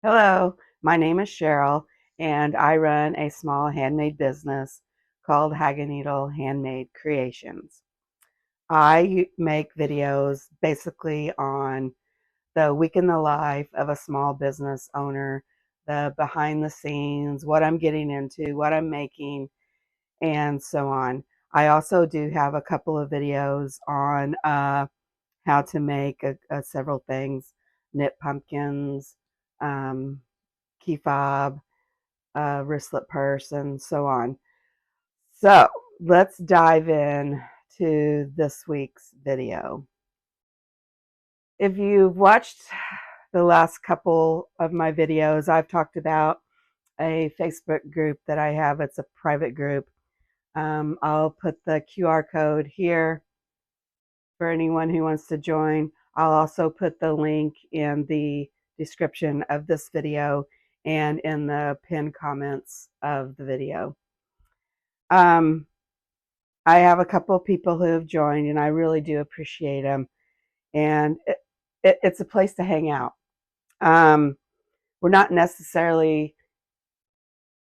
Hello, my name is Cheryl, and I run a small handmade business called Hag-a-needle Handmade Creations. I make videos basically on the week in the life of a small business owner, the behind the scenes, what I'm getting into, what I'm making, and so on. I also do have a couple of videos on how to make several things, knit pumpkins, um, key fob, wristlet purse, and so on. So let's dive in to this week's video. If you've watched the last couple of my videos, I've talked about a Facebook group that I have. It's a private group. I'll put the QR code here for anyone who wants to join. I'll also put the link in the description of this video and in the pinned comments of the video. I have a couple of people who have joined, and I really do appreciate them. And it's a place to hang out. We're not necessarily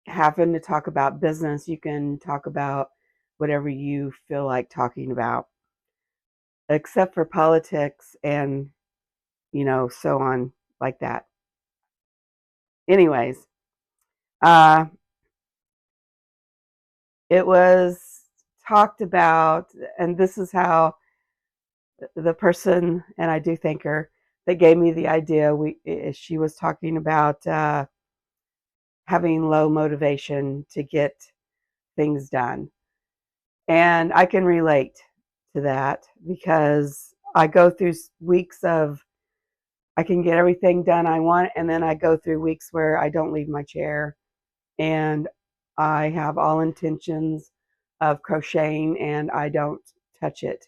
having to talk about business. You can talk about whatever you feel like talking about, except for politics and, so on like that. Anyways, uh, it was talked about, and this is how the person, and I do thank her, that gave me the idea. She was talking about having low motivation to get things done, and I can relate to that because I go through weeks of I can get everything done I want, and then I go through weeks where I don't leave my chair, and I have all intentions of crocheting, and I don't touch it.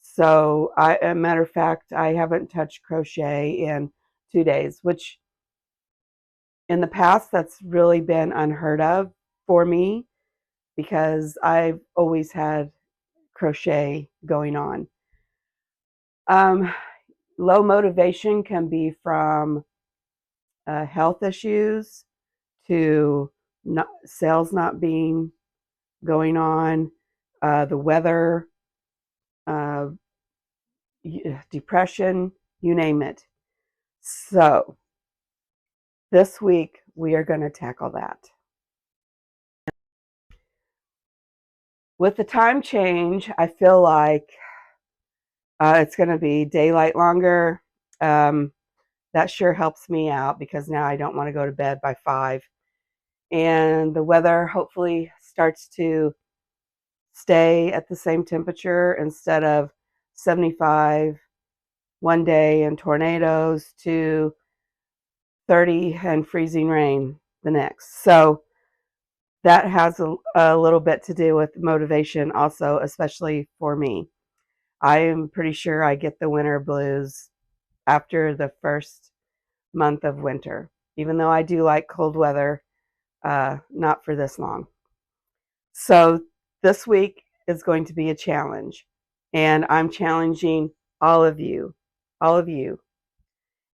So, a matter of fact, I haven't touched crochet in 2 days, which in the past, that's really been unheard of for me because I've always had crochet going on. Um, Low motivation can be from health issues to sales not being going on, the weather, uh, depression, you name it. So, this week, we are going to tackle that. With the time change, I feel like it's going to be daylight longer. Um, that sure helps me out because now I don't want to go to bed by 5. And the weather hopefully starts to stay at the same temperature instead of 75 one day and tornadoes to 30 and freezing rain the next. So that has a little bit to do with motivation also, especially for me. I am pretty sure I get the winter blues after the first month of winter, even though I do like cold weather, not for this long. So this week is going to be a challenge, and I'm challenging all of you, all of you.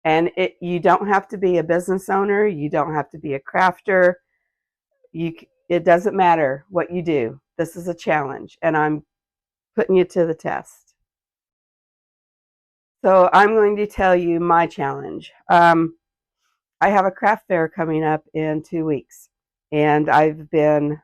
And you don't have to be a business owner. You don't have to be a crafter. It doesn't matter what you do. This is a challenge, and I'm putting you to the test. So I'm going to tell you my challenge. I have a craft fair coming up in 2 weeks, and I've been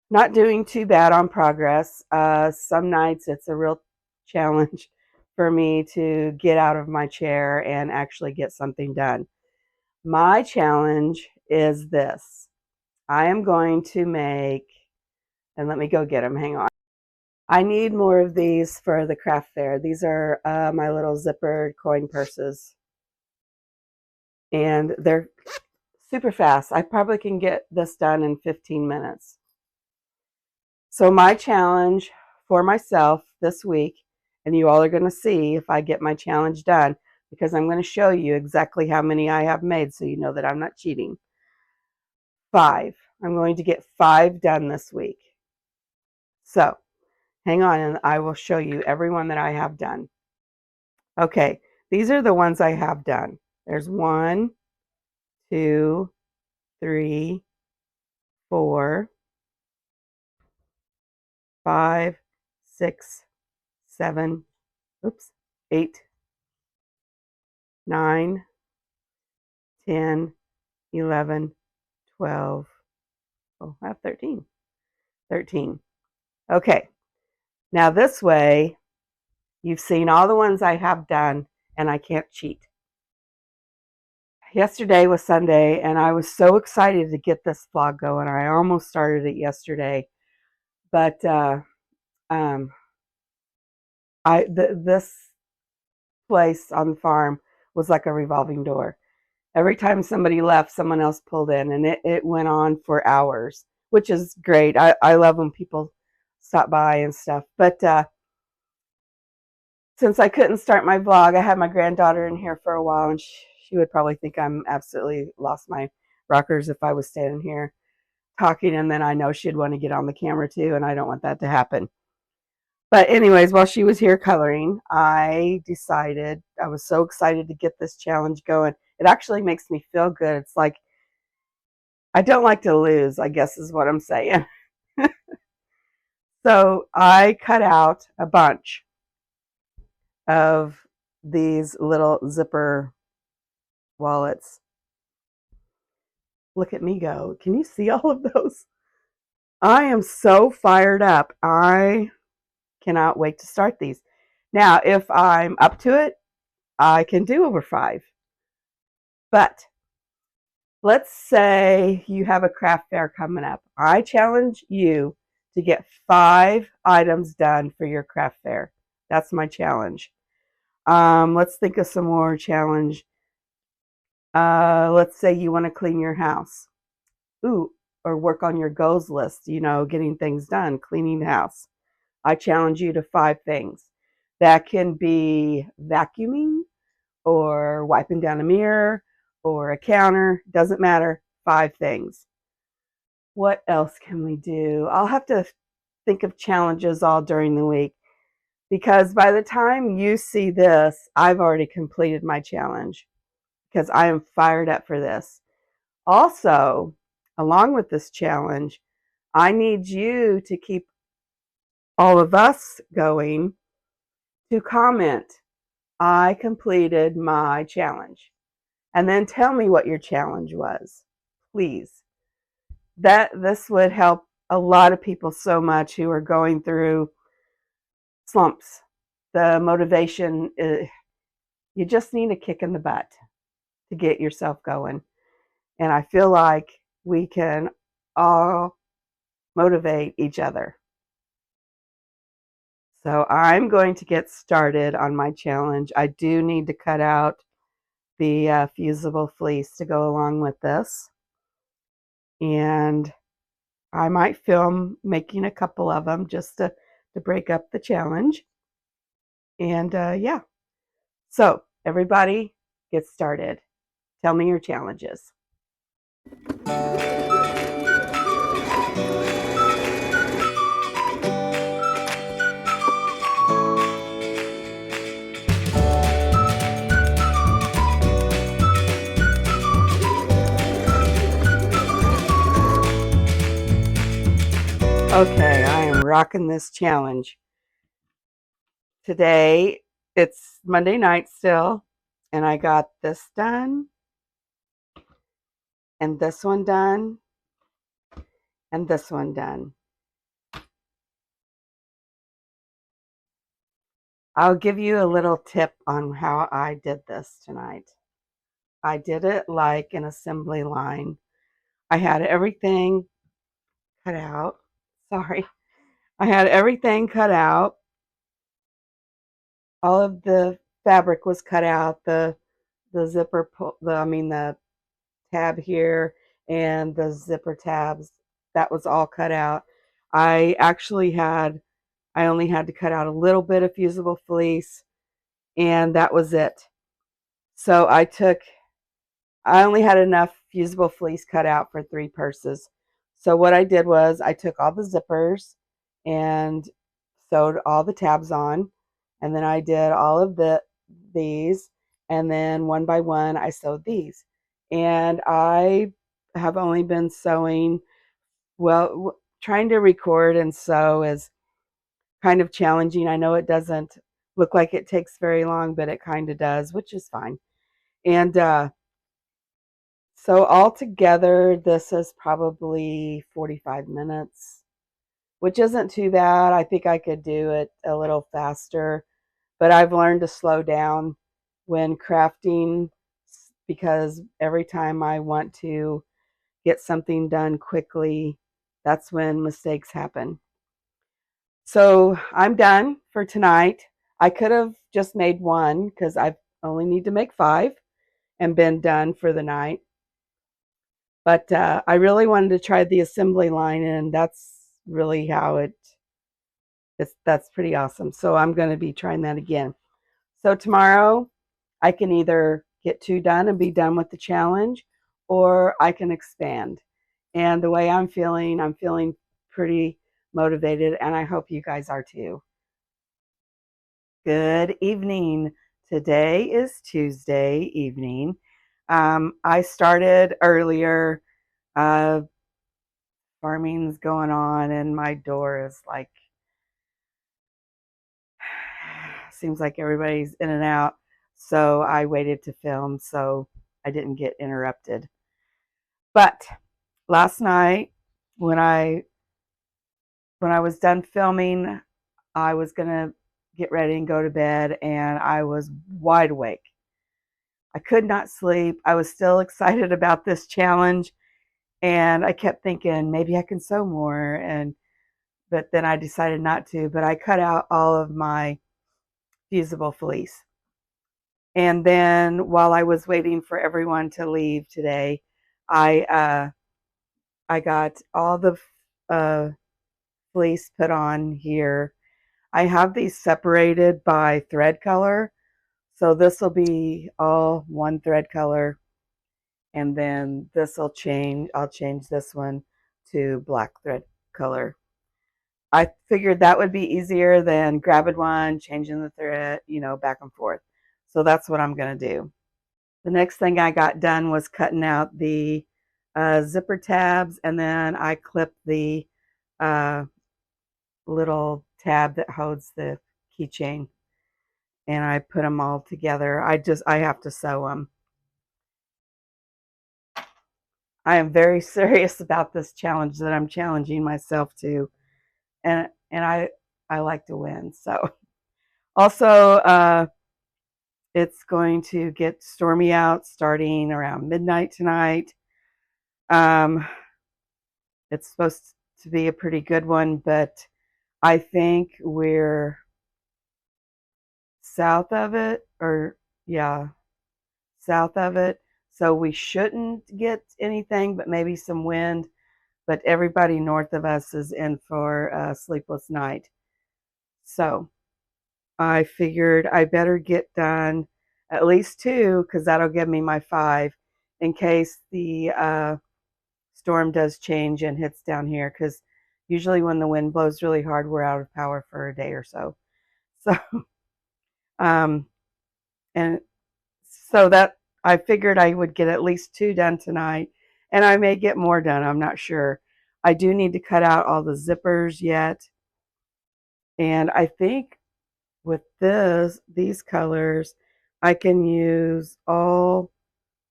not doing too bad on progress. Some nights it's a real challenge for me to get out of my chair and actually get something done. My challenge is this. I am going to make, and let me go get them, hang on. I need more of these for the craft fair. These are my little zippered coin purses, and they're super fast. I probably can get this done in 15 minutes. So my challenge for myself this week, and you all are going to see if I get my challenge done, because I'm going to show you exactly how many I have made so you know that I'm not cheating. 5. I'm going to get 5 done this week. So hang on and I will show you every one that I have done. Okay, these are the ones I have done. There's 1, 2, 3, 4, 5, 6, 7, oops, 8, 9, 10, 11, 12. Oh, I have 13. 13. Okay. Now this way, you've seen all the ones I have done, and I can't cheat. Yesterday was Sunday, and I was so excited to get this vlog going. I almost started it yesterday, but um, this place on the farm was like a revolving door. Every time somebody left, someone else pulled in, and it went on for hours, which is great. I love when people stop by and stuff. But since I couldn't start my vlog, I had my granddaughter in here for a while, and she would probably think I'm absolutely lost my rockers if I was standing here talking, and then I know she'd want to get on the camera too, and I don't want that to happen. But anyways, while she was here coloring, I decided, I was so excited to get this challenge going. It actually makes me feel good. It's like, I don't like to lose, I guess is what I'm saying. So I cut out a bunch of these little zipper wallets. Look at me go. Can you see all of those? I am so fired up. I cannot wait to start these. Now, if I'm up to it, I can do over 5. But let's say you have a craft fair coming up. I challenge you to get 5 items done for your craft fair. That's my challenge. Let's think of some more challenge. Let's say you want to clean your house. Ooh, or work on your goals list, getting things done, cleaning the house. I challenge you to 5 things. That can be vacuuming or wiping down a mirror or a counter, doesn't matter, 5 things. What else can we do? I'll have to think of challenges all during the week, because by the time you see this, I've already completed my challenge because I am fired up for this. Also, along with this challenge, I need you to keep all of us going to comment, I completed my challenge. And then tell me what your challenge was, please. This would help a lot of people so much who are going through slumps. The motivation, you just need a kick in the butt to get yourself going. And I feel like we can all motivate each other. So I'm going to get started on my challenge. I do need to cut out the fusible fleece to go along with this. And I might film making a couple of them just to break up the challenge. And yeah, so everybody get started. Tell me your challenges. Okay, I am rocking this challenge. Today, it's Monday night still, and I got this done, and this one done, and this one done. I'll give you a little tip on how I did this tonight. I did it like an assembly line. I had everything cut out. Sorry. I had everything cut out. All of the fabric was cut out. The zipper, the tab here and the zipper tabs, that was all cut out. I only had to cut out a little bit of fusible fleece, and that was it. So I only had enough fusible fleece cut out for 3 purses. So what I did was I took all the zippers and sewed all the tabs on, and then I did all of these, and then one by one I sewed these. and I have only been sewing. Well, trying to record and sew is kind of challenging. I know it doesn't look like it takes very long, but it kind of does, which is fine. And so altogether, this is probably 45 minutes, which isn't too bad. I think I could do it a little faster, but I've learned to slow down when crafting because every time I want to get something done quickly, that's when mistakes happen. So I'm done for tonight. I could have just made one because I only need to make 5 and been done for the night. But I really wanted to try the assembly line, and that's really how that's pretty awesome. So I'm going to be trying that again. So tomorrow I can either get 2 done and be done with the challenge, or I can expand. And the way I'm feeling pretty motivated, and I hope you guys are too. Good evening. Today is Tuesday evening. I started earlier. Uh, Farming's going on, and my door is like, seems like everybody's in and out. So I waited to film so I didn't get interrupted. But last night, when I was done filming, I was gonna get ready and go to bed, and I was wide awake. I could not sleep. I was still excited about this challenge, and I kept thinking maybe I can sew more, and but then I decided not to. But I cut out all of my fusible fleece. And then while I was waiting for everyone to leave today, I I got all the fleece put on here. I have these separated by thread color, so this will be all one thread color, and then this will change. I'll change this one to black thread color. I figured that would be easier than grabbing one, changing the thread, back and forth. So that's what I'm going to do. The next thing I got done was cutting out the zipper tabs, and then I clipped the uh, little tab that holds the keychain, and I put them all together. I have to sew them. I am very serious about this challenge that I'm challenging myself to, and I like to win. So also, it's going to get stormy out starting around midnight tonight. Um, it's supposed to be a pretty good one, but I think we're south of it, or yeah, south of it. So we shouldn't get anything, but maybe some wind. But everybody north of us is in for a sleepless night. So I figured I better get done at least 2 because that'll give me my 5 in case the storm does change and hits down here, because usually when the wind blows really hard, we're out of power for a day or so. So, um, and so that I figured I would get at least 2 done tonight, and I may get more done. I'm not sure. I do need to cut out all the zippers yet, and I think with these colors, I can use all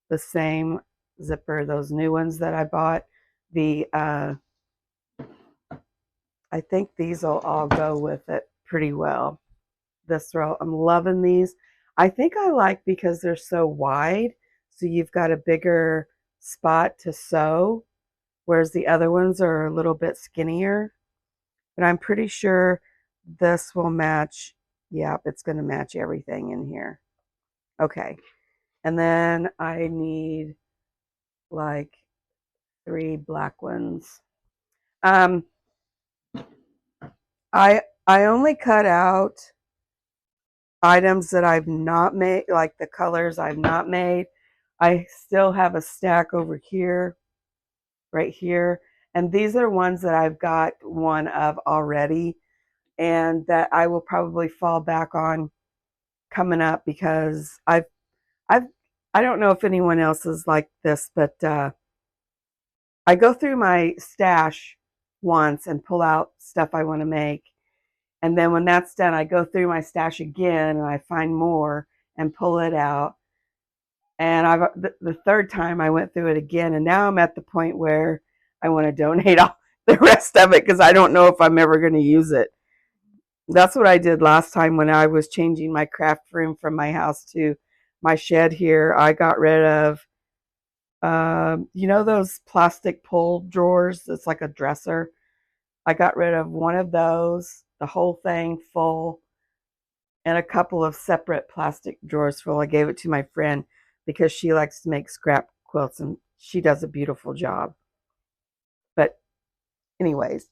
the same zipper, those new ones that I bought. The I think these will all go with it pretty well. This row, I'm loving these. I think I like because they're so wide, so you've got a bigger spot to sew, whereas the other ones are a little bit skinnier. But I'm pretty sure this will match. Yep, it's going to match everything in here. Okay, and then I need like 3 black ones. Um, I only cut out items that I've not made, like the colors I've not made. I still have a stack over here, right here, and these are ones that I've got one of already, and that I will probably fall back on coming up because I've I don't know if anyone else is like this, but I go through my stash once and pull out stuff I want to make. And then when that's done, I go through my stash again and I find more and pull it out. And the third time I went through it again, and now I'm at the point where I want to donate all the rest of it because I don't know if I'm ever going to use it. That's what I did last time when I was changing my craft room from my house to my shed here. I got rid of, you know, those plastic pull drawers. It's like a dresser. I got rid of one of those, the whole thing full, and a couple of separate plastic drawers full. I gave it to my friend because she likes to make scrap quilts and she does a beautiful job. But anyways,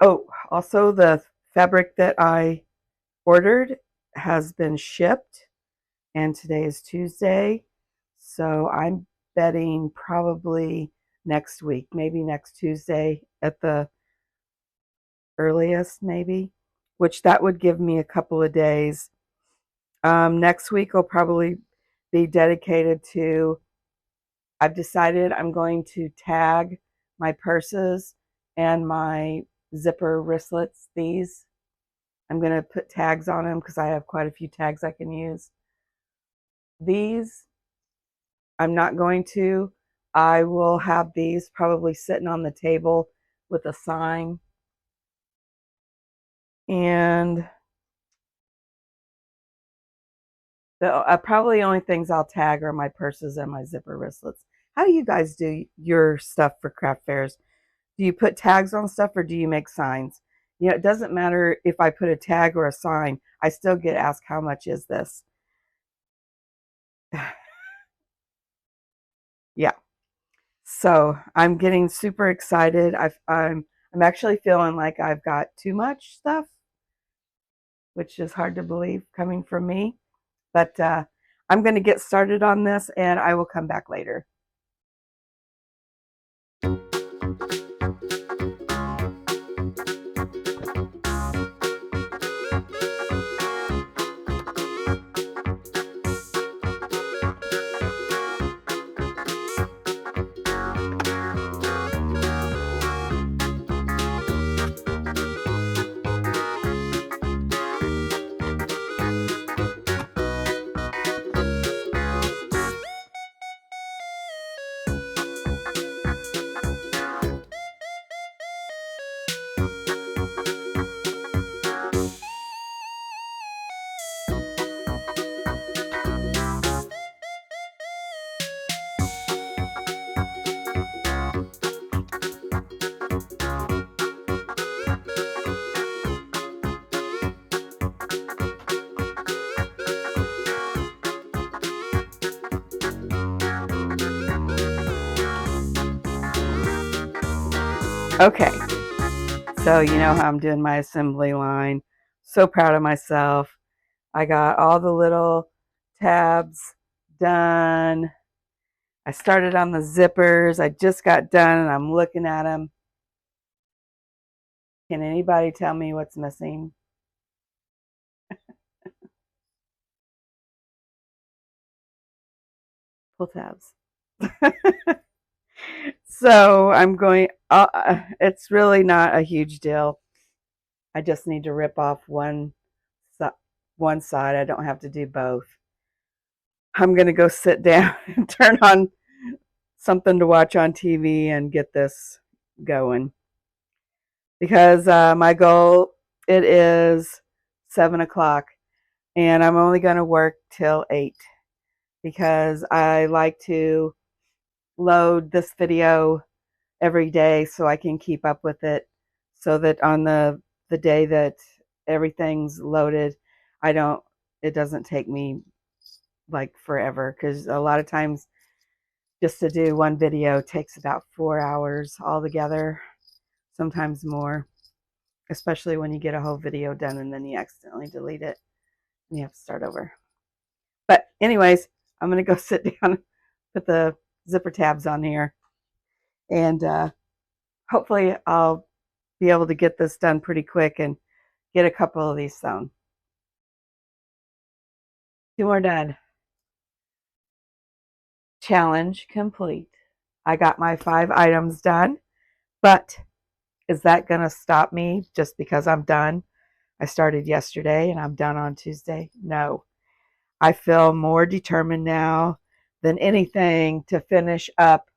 oh, also the fabric that I ordered has been shipped and today is Tuesday. So I'm betting probably next week, maybe next Tuesday at the earliest, maybe, which that would give me a couple of days. Next week will probably be dedicated to, I've decided I'm going to tag my purses and my zipper wristlets. These, I'm going to put tags on them because I have quite a few tags I can use. These, I'm not going to. I will have these probably sitting on the table with a sign. And the probably only things I'll tag are my purses and my zipper wristlets. How do you guys do your stuff for craft fairs? Do you put tags on stuff or do you make signs? You know, it doesn't matter if I put a tag or a sign. I still get asked, how much is this? Yeah. So I'm getting super excited. I'm actually feeling like I've got too much stuff, which is hard to believe coming from me. But I'm going to get started on this and I will come back later. Okay, so you know how I'm doing my assembly line. So proud of myself. I got all the little tabs done. I started on the zippers. I just got done and I'm looking at them. Can anybody tell me what's missing? Pull tabs. So I'm going, it's really not a huge deal. I just need to rip off one side. I don't have to do both. I'm going to go sit down and turn on something to watch on TV and get this going. Because my goal, it is 7 o'clock and I'm only going to work till 8 because I like to load this video every day so I can keep up with it, so that on the day that everything's loaded, it doesn't take me like forever, because a lot of times just to do one video takes about 4 hours altogether, sometimes more, especially when you get a whole video done and then you accidentally delete it and you have to start over. But anyways, I'm going to go sit down, put the zipper tabs on here, and hopefully I'll be able to get this done pretty quick and get a couple of these sewn. 2 more done. challenge complete. I got my 5 items done, but is that going to stop me just because I'm done? I started yesterday and I'm done on Tuesday. No, I feel more determined now than anything to finish up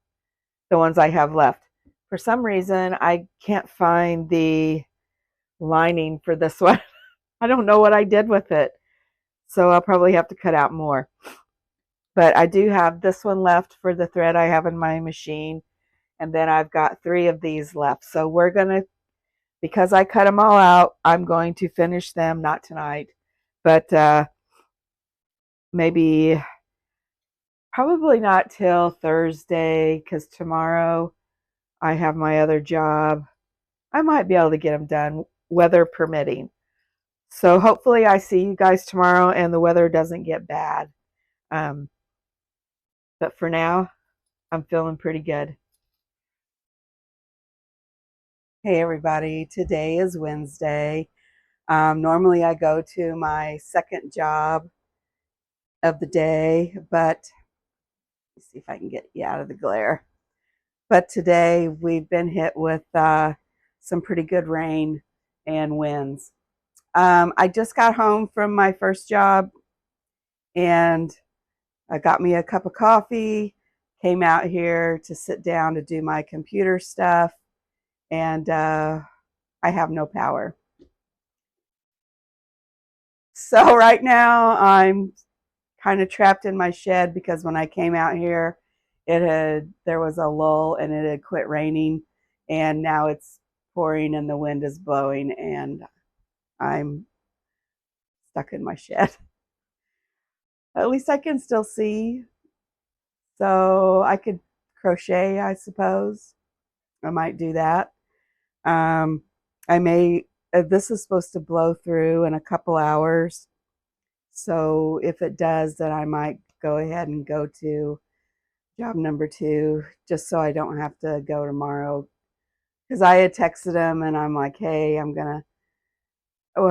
the ones I have left. For some reason, I can't find the lining for this one. I don't know what I did with it. So I'll probably have to cut out more. But I do have this one left for the thread I have in my machine. And then I've got 3 of these left. So we're going to, because I cut them all out, I'm going to finish them, not tonight, but maybe, probably not till Thursday, because tomorrow I have my other job. I might be able to get them done, weather permitting. So hopefully I see you guys tomorrow and the weather doesn't get bad. But for now, I'm feeling pretty good. Hey everybody, today is Wednesday. Normally I go to my second job of the day, but let's see if I can get you out of the glare. But today we've been hit with some pretty good rain and winds. I just got home from my first job and I got me a cup of coffee, came out here to sit down to do my computer stuff, and I have no power. So right now I'm kind of trapped in my shed because when I came out here, there was a lull and it had quit raining, and now it's pouring and the wind is blowing and I'm stuck in my shed. At least I can still see, so I could crochet, I suppose. I might do that. I may, this is supposed to blow through in a couple hours. So if it does, then I might go ahead and go to job number 2, just so I don't have to go tomorrow. Because I had texted him and I'm like, hey,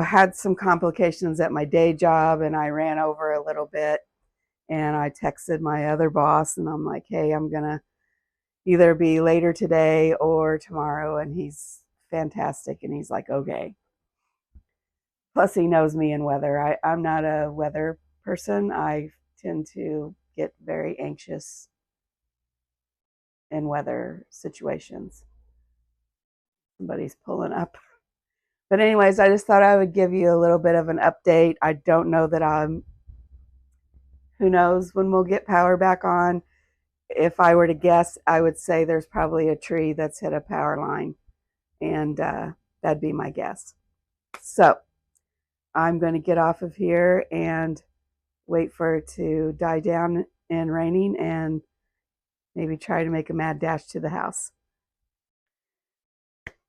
had some complications at my day job and I ran over a little bit. And I texted my other boss and I'm like, hey, I'm going to either be later today or tomorrow. And he's fantastic. And he's like, okay. Plus, he knows me in weather. I'm not a weather person. I tend to get very anxious in weather situations. Somebody's pulling up. But anyways, I just thought I would give you a little bit of an update. I don't know that who knows when we'll get power back on. If I were to guess, I would say there's probably a tree that's hit a power line, and that'd be my guess. So I'm going to get off of here and wait for it to die down and raining and maybe try to make a mad dash to the house.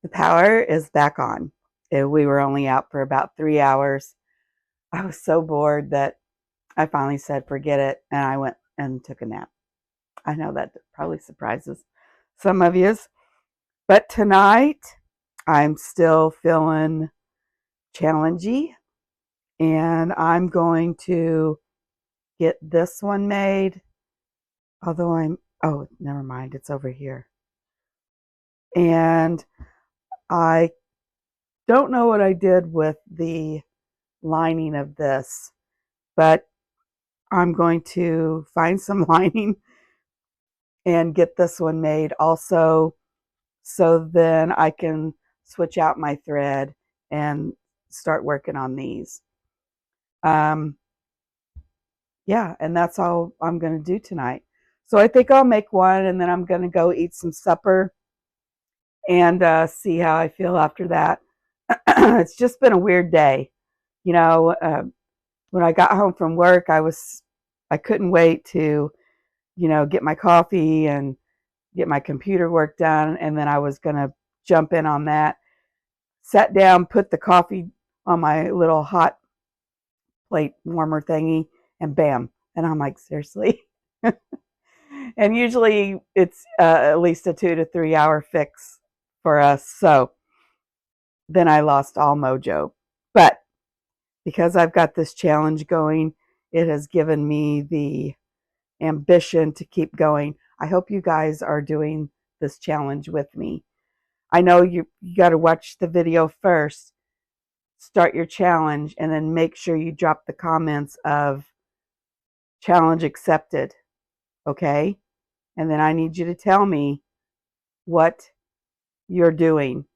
The power is back on. We were only out for about 3 hours. I was so bored that I finally said, forget it, and I went and took a nap. I know that probably surprises some of you, but tonight I'm still feeling challenging, and I'm going to get this one made, although oh, never mind, it's over here. And I don't know what I did with the lining of this, but I'm going to find some lining and get this one made also, so then I can switch out my thread and start working on these. Yeah, and that's all I'm going to do tonight. So I think I'll make one, and then I'm going to go eat some supper and see how I feel after that. It's just been a weird day. You know, when I got home from work, I couldn't wait to, get my coffee and get my computer work done, and then I was going to jump in on that. Sat down, put the coffee on my little hot plate warmer thingy, and bam. And I'm like, seriously? And usually it's at least a 2 to 3 hour fix for us. So then I lost all mojo. But because I've got this challenge going, it has given me the ambition to keep going. I hope you guys are doing this challenge with me. I know you got to watch the video first, start your challenge, and then make sure you drop the comments of challenge accepted, okay? And then I need you to tell me what you're doing.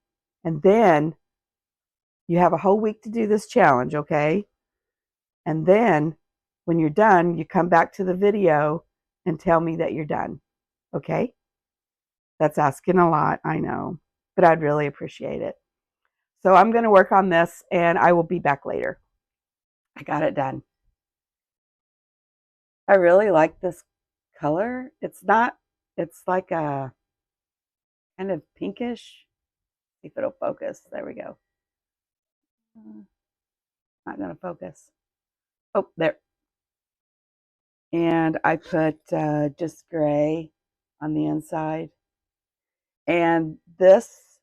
And then you have a whole week to do this challenge, okay? And then when you're done, you come back to the video and tell me that you're done, okay? That's asking a lot, I know, but I'd really appreciate it. So I'm going to work on this and I will be back later. I got it done. I really like this color. It's like a kind of pinkish. See if it'll focus. There we go. Not going to focus. Oh, there. And I put just gray on the inside. And this,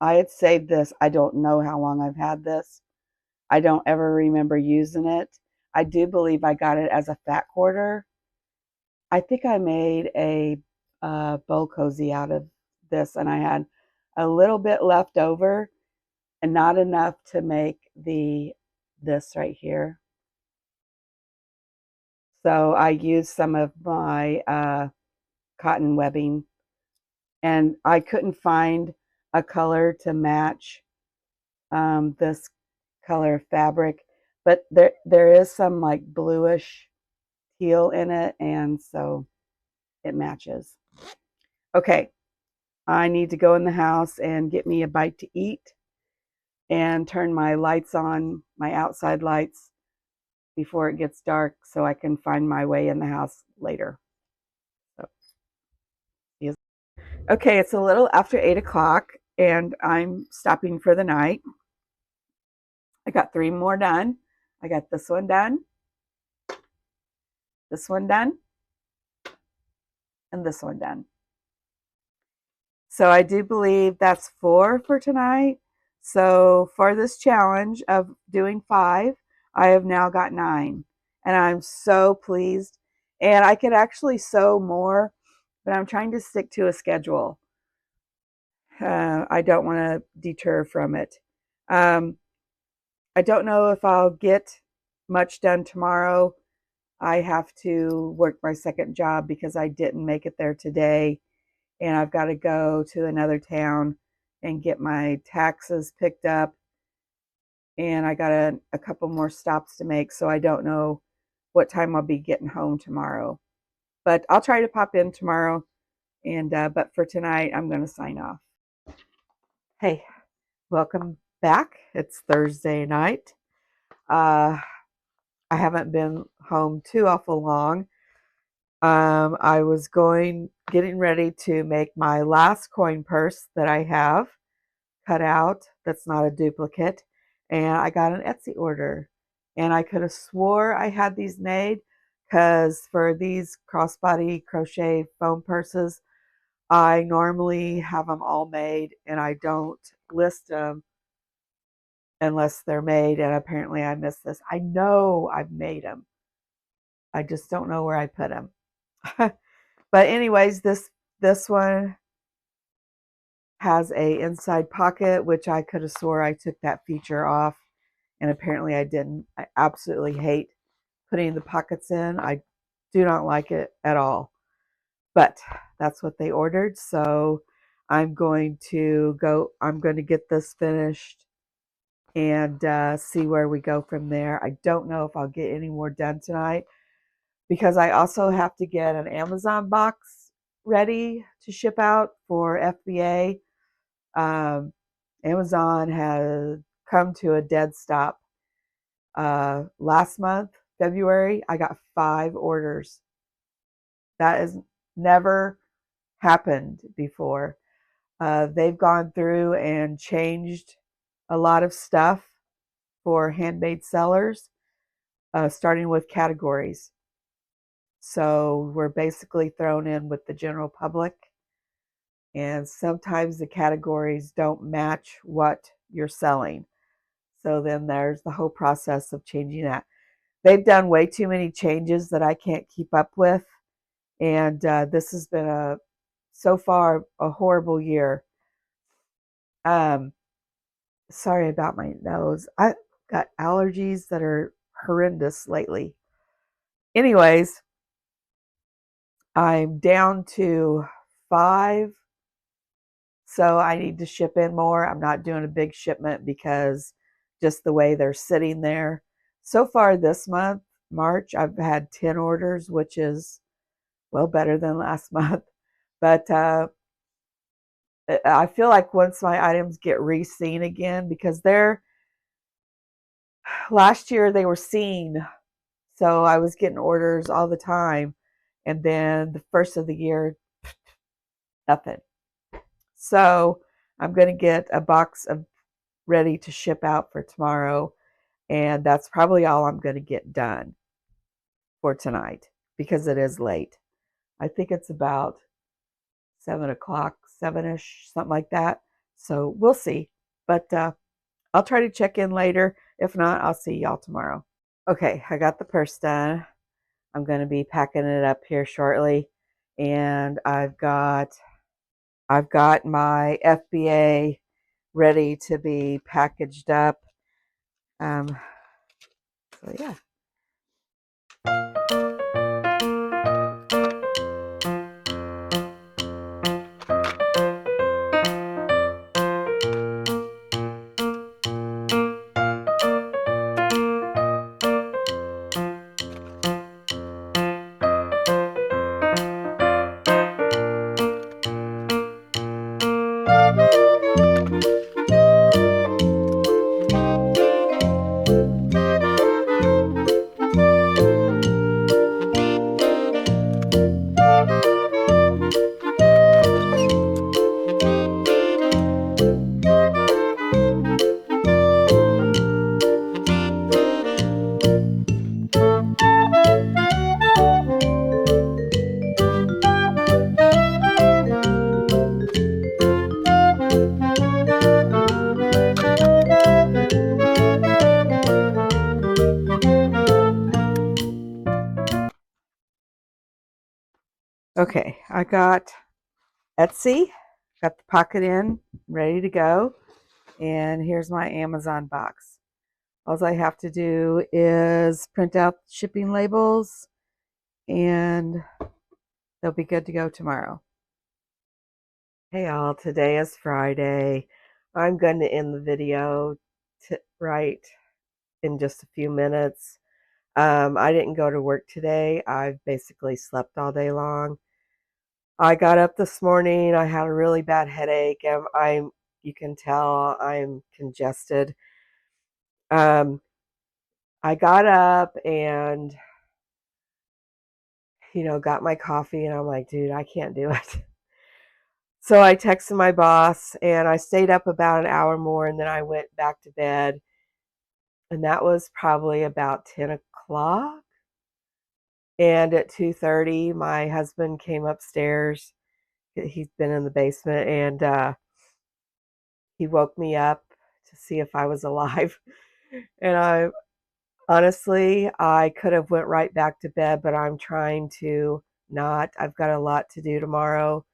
I had saved this. I don't know how long I've had this. I don't ever remember using it. I do believe I got it as a fat quarter. I think I made a bowl cozy out of this, and I had a little bit left over and not enough to make this right here. So I used some of my cotton webbing, and I couldn't find a color to match this color fabric, but there is some like bluish teal in it, and so it matches. Okay, I need to go in the house and get me a bite to eat and turn my lights on, my outside lights, before it gets dark so I can find my way in the house later. So, okay, it's a little after 8 o'clock and I'm stopping for the night. I got 3 more done. I got this one done, this one done, and this one done. So I do believe that's 4 for tonight. So for this challenge of doing 5, I have now got 9. And I'm so pleased. And I could actually sew more, but I'm trying to stick to a schedule. I don't want to deter from it. I don't know if I'll get much done tomorrow. I have to work my second job because I didn't make it there today. And I've got to go to another town and get my taxes picked up. And I got a couple more stops to make, so I don't know what time I'll be getting home tomorrow. But I'll try to pop in tomorrow. And but for tonight, I'm going to sign off. Hey, welcome back. It's Thursday night. I haven't been home too awful long. I was getting ready to make my last coin purse that I have cut out. That's not a duplicate. And I got an Etsy order. And I could have swore I had these made because for these crossbody crochet foam purses, I normally have them all made and I don't list them unless they're made. And apparently I missed this. I know I've made them. I just don't know where I put them. But anyways, this one has a inside pocket, which I could have swore I took that feature off, and apparently I didn't. I absolutely hate putting the pockets in. I do not like it at all. But that's what they ordered, so I'm going to get this finished and see where we go from there. I don't know if I'll get any more done tonight because I also have to get an Amazon box ready to ship out for FBA. Amazon has come to a dead stop. Last month, February, I got 5 orders. That has never happened before. They've gone through and changed a lot of stuff for handmade sellers, starting with categories. So we're basically thrown in with the general public. And sometimes the categories don't match what you're selling. So then there's the whole process of changing that. They've done way too many changes that I can't keep up with. And this has been so far a horrible year. Um, Sorry about my nose. I got allergies that are horrendous lately. Anyways, I'm down to 5, so I need to ship in more. I'm not doing a big shipment because just the way they're sitting there. So far this month, March, I've had 10 orders, which is well better than last month. But I feel like once my items get re-seen again, because they're last year they were seen, so I was getting orders all the time, and then the first of the year, nothing. So I'm going to get a box of ready to ship out for tomorrow, and that's probably all I'm going to get done for tonight because it is late. I think it's about 7 o'clock, 7ish, something like that. So we'll see. But I'll try to check in later. If not, I'll see y'all tomorrow. Okay, I got the purse done. I'm going to be packing it up here shortly. And I've got my FBA ready to be packaged up. So yeah. Okay, I got Etsy, got the pocket in, ready to go. And here's my Amazon box. All I have to do is print out shipping labels and they'll be good to go tomorrow. Hey all, today is Friday. I'm going to end the video right in just a few minutes. I didn't go to work today. I've basically slept all day long. I got up this morning. I had a really bad headache. You can tell I'm congested. I got up and, got my coffee and I'm like, dude, I can't do it. So I texted my boss and I stayed up about an hour more and then I went back to bed. And that was probably about 10 o'clock. And at 2:30, my husband came upstairs. He's been in the basement and he woke me up to see if I was alive. And I could have went right back to bed, but I'm trying to not. I've got a lot to do tomorrow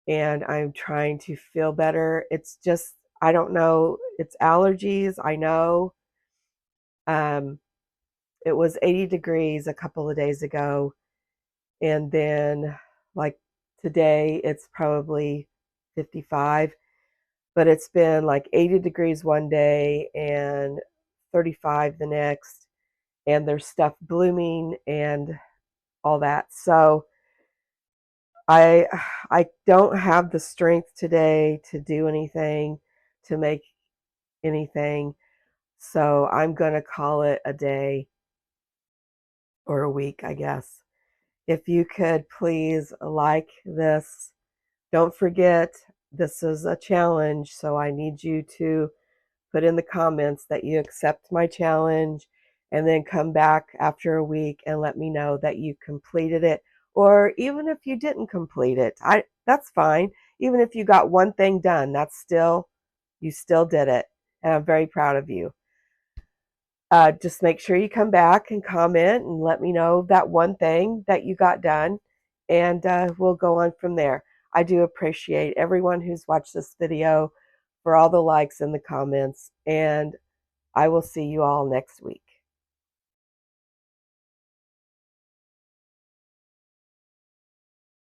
and I'm trying to feel better. It's just, I don't know. It's allergies, I know. Um, it was 80 degrees a couple of days ago. And then, like today, it's probably 55. But it's been like 80 degrees one day and 35 the next. And there's stuff blooming and all that. So I I don't have the strength today to do anything, to make anything. So I'm going to call it a day or a week, I guess. If you could please like this. Don't forget, this is a challenge, so I need you to put in the comments that you accept my challenge and then come back after a week and let me know that you completed it. Or even if you didn't complete it, that's fine. Even if you got one thing done, you still did it. And I'm very proud of you. Just make sure you come back and comment and let me know that one thing that you got done. and we'll go on from there. I do appreciate everyone who's watched this video, for all the likes and the comments, and I will see you all next week.